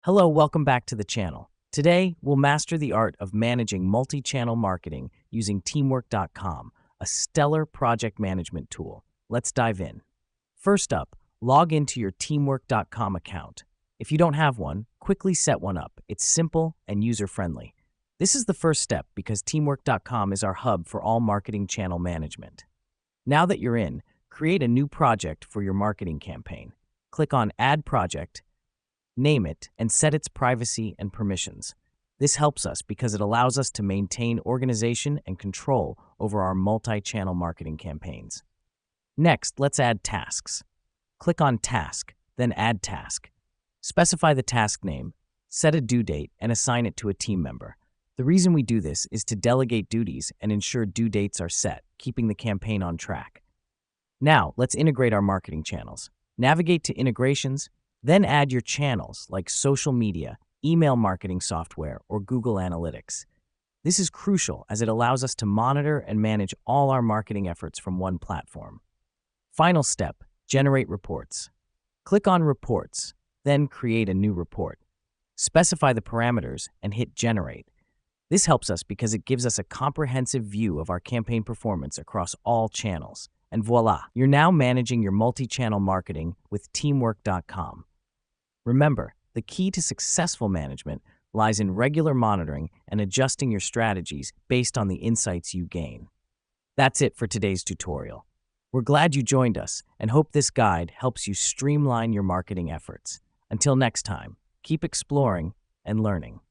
Hello, welcome back to the channel. Today, we'll master the art of managing multi-channel marketing using teamwork.com, a stellar project management tool. Let's dive in. First up, log into your teamwork.com account. If you don't have one, quickly set one up. It's simple and user-friendly. This is the first step because teamwork.com is our hub for all marketing channel management. Now that you're in, create a new project for your marketing campaign. Click on Add Project, name it, and set its privacy and permissions. This helps us because it allows us to maintain organization and control over our multi-channel marketing campaigns. Next, let's add tasks. Click on Task, then Add Task. Specify the task name, set a due date, and assign it to a team member. The reason we do this is to delegate duties and ensure due dates are set, keeping the campaign on track. Now, let's integrate our marketing channels. Navigate to Integrations, then add your channels like social media, email marketing software, or Google Analytics. This is crucial as it allows us to monitor and manage all our marketing efforts from one platform. Final step, generate reports. Click on Reports, then create a new report. Specify the parameters and hit Generate. This helps us because it gives us a comprehensive view of our campaign performance across all channels. And voila, you're now managing your multi-channel marketing with teamwork.com. Remember, the key to successful management lies in regular monitoring and adjusting your strategies based on the insights you gain. That's it for today's tutorial. We're glad you joined us and hope this guide helps you streamline your marketing efforts. Until next time, keep exploring and learning.